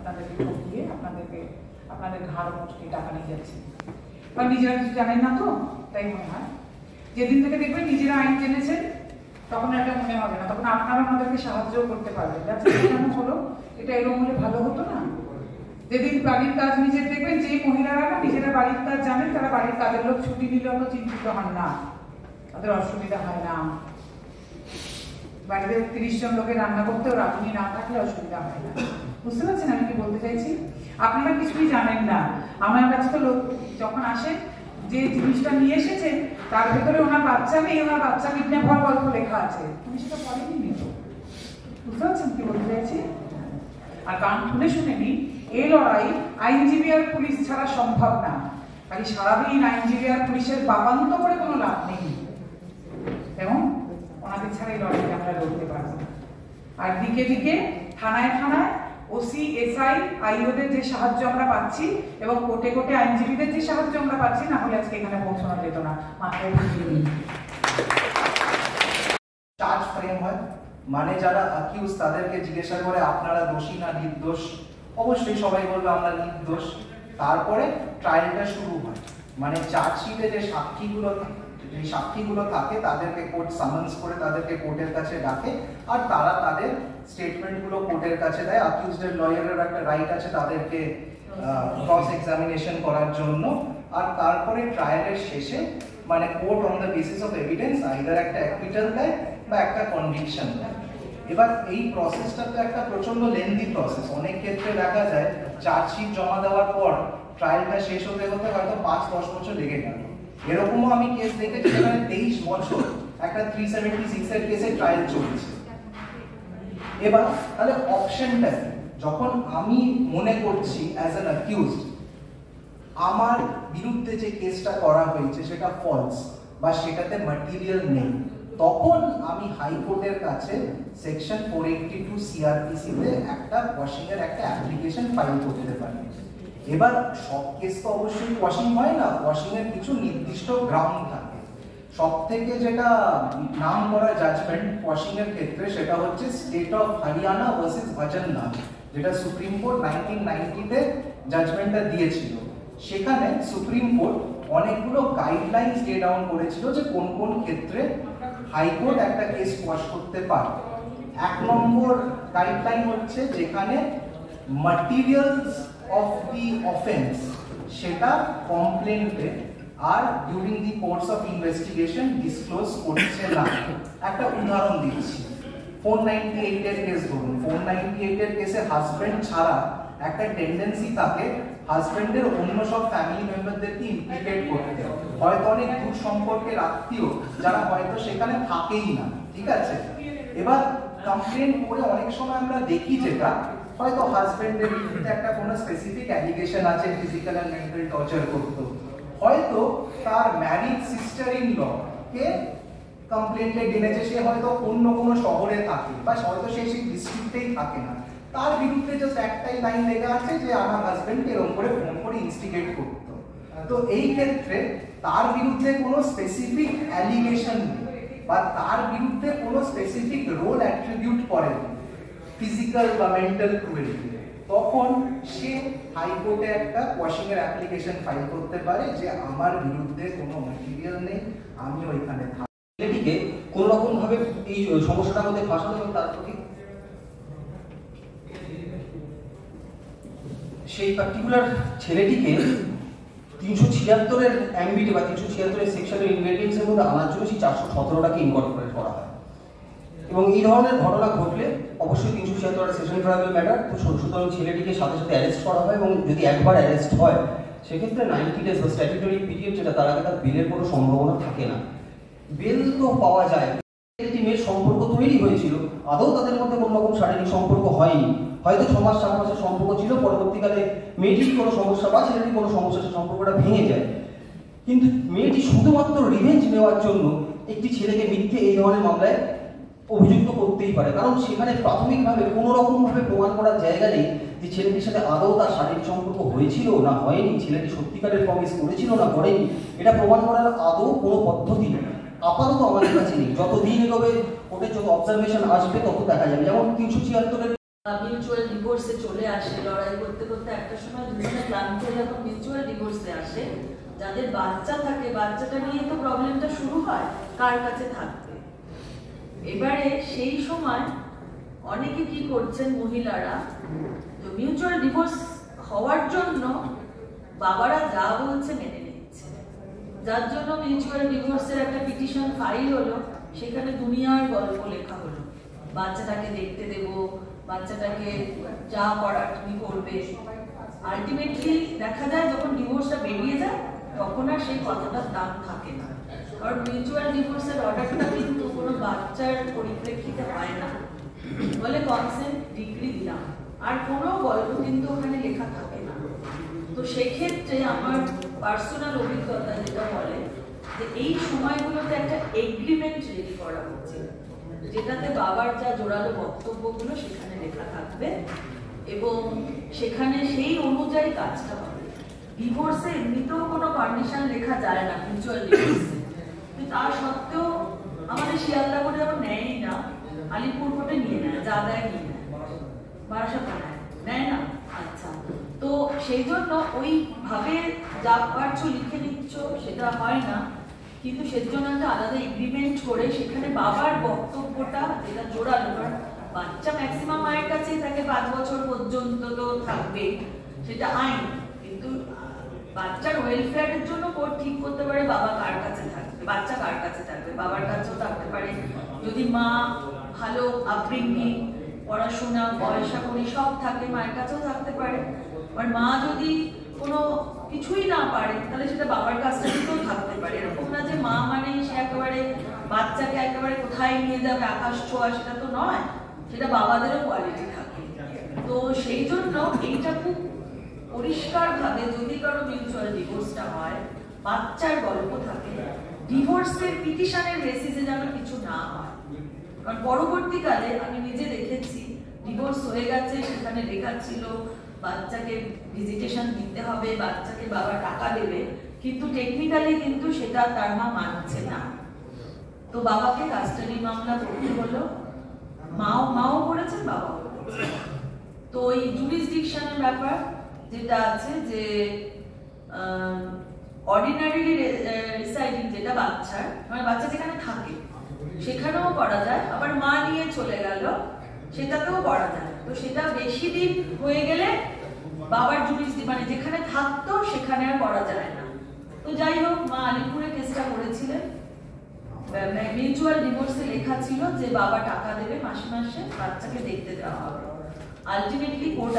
আপনাদেরকে ঠকিয়ে আপনাদের ঘাড় মোটকে টাকা নিয়ে যাচ্ছে। কারণ নিজেরা কিছু জানেন না তো, তাই মনে হয়। যেদিন থেকে দেখবেন নিজেরা আইন জেনেছেন তখন এটা মনে হবে না, তখন আপনারা আমাদেরকে সাহায্য করতে পারবেন। কেন হলো, এটা এরকম হলে ভালো হতো না? যেদিন বাড়ির কাজ নিজের দেখবেন, যে মহিলারা না নিজেরা বাড়ির কাজ জানেন, তারা বাড়ির কাজের লোক ছুটি নিলে অত চিন্তিত হন না, তাদের অসুবিধা হয় না। বাড়িতে 30 জন লোকের রান্না করতেও রাঁধুনি না থাকলে অসুবিধা হয় না। বুঝতে পারছেন আমি কি বলতে চাইছি? আপনারা কিছুই জানেন না। আমার কাছে তো লোক যখন আসেন, যে জিনিসটা নিয়ে এসেছেন তার ভেতরে ওনার বাচ্চা নেই, ওনার বাচ্চা কিডন্যাপ হওয়ার গল্প লেখা আছে, তুমি সেটা পড়েনি নিত। বুঝতে পারছেন কি বলতে চাইছি? আর গান শুনে শুনে নি, এই লড়াই আইনজীবী আর পুলিশ ছাড়া সম্ভব না। খালি সারাদিন আইনজীবী আর পুলিশের বাবান্ত করে কোনো লাভ নেই, এবং ওনাদের ছাড়া এই লড়াইকে আমরা লড়তে পারবো না। আর দিকে দিকে থানায় থানায় ওসি, এসআই, আইওদের যে সাহায্য আমরা পাচ্ছি, এবং কোর্টে কোর্টে আইনজীবীদের যে সাহায্য আমরা পাচ্ছি, না হলে আজকে এখানে পৌঁছানো যেত না। মাথায় চার্জ ফ্রেম হয়, মানে যারা অ্যাকিউজ তাদেরকে জিজ্ঞাসা করে আপনারা দোষী না নির্দোষ, অবশ্যই সবাই বলবে আমরা নির্দোষ। তারপরে ট্রায়ালটা শুরু হয়, মানে চার্জশিটে যে সাক্ষীগুলো থাকে তাদেরকে কোর্ট সামান্স করে তাদেরকে কোর্টের কাছে ডাকে, আর তারা তাদের স্টেটমেন্টগুলো কোর্টের কাছে দেয়। অ্যাকিউজদের লয়ারের একটা রাইট আছে তাদেরকে ক্রস এক্সামিনেশন করার জন্য। আর তারপরে ট্রায়ালের শেষে মানে court on the basis of evidence either একটা অ্যাকুইটাল দেয় বা একটা কনভিকশন দেয়। এবার এই প্রসেসটা তো একটা প্রচন্ড লেন্দি প্রসেস। অনেক ক্ষেত্রে দেখা যায় চার্জশিট জমা দেওয়ার পর ট্রায়ালটা শেষ হতে হতে হয়তো 5-10 বছর লেগে গেল। এরকমও আমি কেস দেখেছি যেখানে 23 বছর একটা 376 এর কেসে ট্রায়াল চলছে। এবার তাহলে অপশনটা যখন আমি মনে করছি অ্যাজ অ্যান অ্যাকিউজড আমার বিরুদ্ধে যে কেসটা করা হয়েছে সেটা ফলস বা সেটাতে ম্যাটেরিয়াল নেই, তখন আমি হাইকোর্টের কাছে সেকশন 482 সিআরপিসি তে একটা কোয়াশিং এর একটা অ্যাপ্লিকেশন ফাইল করতে পারি। এবার সব কেস তো অবশ্যই কোয়াশিং হয় না, কোয়াশিং এর কিছু নির্দিষ্ট গ্রাউন্ড থাকে। সবথেকে যেটা নাম করা জাজমেন্ট কোয়াশিং এর ক্ষেত্রে সেটা হচ্ছে state of Haryana versus Bhajanlal, যেটা সুপ্রিম কোর্ট 1990 তে জাজমেন্টটা দিয়েছিল। সেখানে সুপ্রিম কোর্ট অনেকগুলো গাইডলাইন্স ডে ডাউন করেছিল যে কোন কোন ক্ষেত্রে হাইকোর্ট একটা কেস কোয়াশ করতে পারে। 1 নম্বর গাইডলাইন হচ্ছে যেখানে ম্যাটেরিয়ালস অফ দি অফেন্স সেটা কমপ্লেন্টে আর during the course of investigation disclose করছে না। একটা উদাহরণ দিচ্ছি, 498 এর কেস ধরুন। 498 এর কেসে হাজবেন্ড ছাড়া একটা টেন্ডেন্সি থাকে হাজবেন্ডের অন্য সব ফ্যামিলি মেম্বারদেরকে ইমপ্লিকেট করতে, হয়তো অনেক দূর সম্পর্কের আত্মীয় যারা হয়তো সেখানে থাকেই না, ঠিক আছে। এবার কমপ্লেন করে অনেক সময় আমরা দেখি যেটা হয়তো হাজবেন্ডের বিরুদ্ধে একটা কোনো স্পেসিফিক অ্যালিগেশন আছে ফিজিক্যাল এন্ড মেন্টাল টর্চার করতো, হয়তো তার ম্যারিড সিস্টার ইন ল কে কমপ্লেন্টে জেনেছে, সে হয়তো অন্য কোনো শহরে থাকে বা হয়তো সেই ডিস্ট্রিক্টেই থাকে না, তার বিরুদ্ধে জাস্ট একটাই লাইন লেখা আছে যে আমার হাজবেন্ডকে এরকম করে ফোন করে ইনস্টিগেট করতো। তো এই ক্ষেত্রে তার বিরুদ্ধে কোনো স্পেসিফিক অ্যালিগেশন নেই বা তার বিরুদ্ধে কোনো স্পেসিফিক রোল অ্যাট্রিবিউট করে ফিজিক্যাল বা মেন্টাল ক্রুয়েলটি, তখন সে হাইকোর্টে একটা কোয়াশিং এর অ্যাপ্লিকেশন ফাইল করতে পারে যে আমার বিরুদ্ধে কোনো ম্যাটেরিয়াল নেই, আমি ওইখানে থাকি। ছেলেটিকে কোন রকম ভাবে এই সমস্যাটার মধ্যে ফাঁসানো এবং তার প্রতি সেই পার্টিকুলার ছেলেটিকে 376 এর অ্যাম্বিটে বা 376 এর সেকশনের ইনগ্রেডিয়েন্টসের মধ্যে আনার জন্য সেই 417টাকে ইনকর্পোরেট করা হয়। এবং এই ধরনের ঘটনা ঘটলে অবশ্যই 376 সেশন ট্রায়াল ম্যাটার, তো সুতরাং ছেলেটিকে সাথে সাথে অ্যারেস্ট করা হয় এবং যদি একবার অ্যারেস্ট হয় সেক্ষেত্রে 90 ডেজ বা স্ট্যাটিউটরি পিরিয়ড, যেটা তার আগে তার বেলের কোনো সম্ভাবনা থাকে না। বেল তো পাওয়া যায়, একটি মেয়ের সম্পর্ক তৈরি হয়েছিল, আদৌ তাদের মধ্যে কোনো রকম শারীরিক সম্পর্ক হয়নি, হয়তো 6 মাস 4 মাসের সম্পর্ক ছিল, পরবর্তীকালে মেয়েটির কোনো সমস্যা বা ছেলেটির কোনো সমস্যা, সে সম্পর্কটা ভেঙে যায়। কিন্তু মেয়েটি শুধুমাত্র রিভেঞ্জ নেওয়ার জন্য একটি ছেলেকে মিথ্যে এই ধরনের মামলায় অভিযুক্ত করতেই পারে, কারণ সেখানে প্রাথমিকভাবে কোনো রকমভাবে প্রমাণ করার জায়গা নেই যে ছেলেটির সাথে আদৌ তার শারীরিক সম্পর্ক হয়েছিল না হয়নি, ছেলেটি সত্যিকারের প্রমিস করেছিল না করেনি, এটা প্রমাণ করার আদৌ কোনো পদ্ধতি আপাতত আমাদের কাছে নেই। যত দিন এগোবে কোর্টের যত অবজারভেশন আসবে তত দেখা যাবে। যেমন 376-এর মিউচুয়াল ডিভোর্সে চলে আসে, লড়াই করতে করতে একটা সময় দুজনে ক্লান্ত হয়ে যখন মিউচুয়াল ডিভোর্সে আসে, যাদের বাচ্চা থাকে বাচ্চাটা নিয়ে তো প্রবলেমটা শুরু হয়, কার কাছে থাকবে। এবারে সেই সময় অনেকে কি করছেন মহিলারা, মিউচুয়াল ডিভোর্স হওয়ার জন্য বাবারা যা বলছে মেনে নিচ্ছে, যার জন্য মিউচুয়াল ডিভোর্সের একটা পিটিশন ফাইল হলো, সেখানে দুনিয়ার গল্প লেখা হলো, বাচ্চাটাকে দেখতে দেব, বাচ্চাটাকে যা করার তুমি করবে। আলটিমেটলি দেখা যায় যখন ডিভোর্সটা বেরিয়ে যায় তখন আর সেই কথাটার দাম থাকে না, কারণ মিউচুয়াল ডিভোর্সের অর্ডারটা কিন্তু কোনো বাচ্চার পরিপ্রেক্ষিতে হয় না, বলে কনসেন্ট ডিগ্রি দিলাম, আর কোনো গল্প কিন্তু ওখানে লেখা থাকে না। তো সেক্ষেত্রে আমার পার্সোনাল অভিজ্ঞতা যেটা বলে যে এই সময়গুলোতে একটা এগ্রিমেন্ট রেডি করা উচিত, যেটাতে বাবার যা জোরালো বক্তব্যগুলো সেখানে লেখা থাকবে এবং সেখানে সেই অনুযায়ী কাজটা হবে। ডিভোর্সে এমনিতেও কোনো কন্ডিশন লেখা যায় না মিউচুয়াল ডিভোর্সে, তা সত্ত্বেও আমাদের শিয়ালদা করে যেমন নেয়ই না, আলিপুর কোর্টে নিয়ে নেয়, যা দেয় নিয়ে নেয়, বারাসাতে নেয় না। আচ্ছা, তো সেই জন্য ওইভাবে যা পারছো লিখে নিচ্ছ সেটা হয় না, কিন্তু সেজন্য একটা আলাদা এগ্রিমেন্ট করে সেখানে বাবার বক্তব্যটা যেটা জোরালো, কারণ বাচ্চা ম্যাক্সিমাম মায়ের কাছেই থাকে 5 বছর পর্যন্ত, তো থাকবে, সেটা আইন, কিন্তু বাচ্চার ওয়েলফেয়ারের জন্য কোর্ট ঠিক করতে পারে বাবা কার কাছে থাকবে, বাচ্চা কার কাছে থাকবে, বাবার কাছেও থাকতে পারে, যদি মা ভালো আপব্রিঙ্গিং, পড়াশোনা, পয়সা করি সব থাকে, মায়ের কাছেও থাকতে পারে। আর মা যদি কোনো কিছুই না পারে তাহলে সেটা বাবার কাছটাতেও থাকতে পারে, এরকম না যে মা মানে সে একেবারে বাচ্চাকে একেবারে কোথায় নিয়ে যাবে আকাশ ছোঁয়া, সেটা তো নয়, সেটা বাবাদেরও কোয়ালিটি থাকে। তো সেই জন্য এইটা খুব পরিষ্কারভাবে যদি কারো মিউচুয়াল ডিভোর্সটা হয়, বাচ্চার গল্প থাকে, ডিভোর্সের পিটিশনের বেসিসে যেন কিছু না হয়, কারণ পরবর্তীকালে আমি নিজে দেখেছি ডিভোর্স হয়ে গেছে, সেখানে লেখা ছিল বাচ্চাকে ভিজিটেশন দিতে হবে, বাচ্চাকে বাবা টাকা দেবে, কিন্তু টেকনিক্যালি কিন্তু সেটা তার মা মানছে না, তো বাবাকে কাস্টাডি মামলা করতে হলো, মাও করেছেন বাবাও করেছেন। তো ওই জুরিসডিকশনের ব্যাপার যেটা আছে যে অর্ডিনারিলি রিসাইডিং যেটা বাচ্চার, মানে বাচ্চা যেখানে থাকে সেখানেও করা যায়, আবার মা নিয়ে চলে গেল সেটাতেও করা যায়, তো সেটা বেশি দিন হয়ে গেলে বাবার মানে যেখানে থাকতো সেখানে আর করা যায় না। তো যাই হোক, মা আলিপুরে কেসটা করেছিলেন, মিউচুয়াল ডিভোর্সে লেখা ছিল যে বাবা টাকা দেবে মাসে মাসে, বাচ্চাকে দেখতে দেওয়া হবে। Ultimately court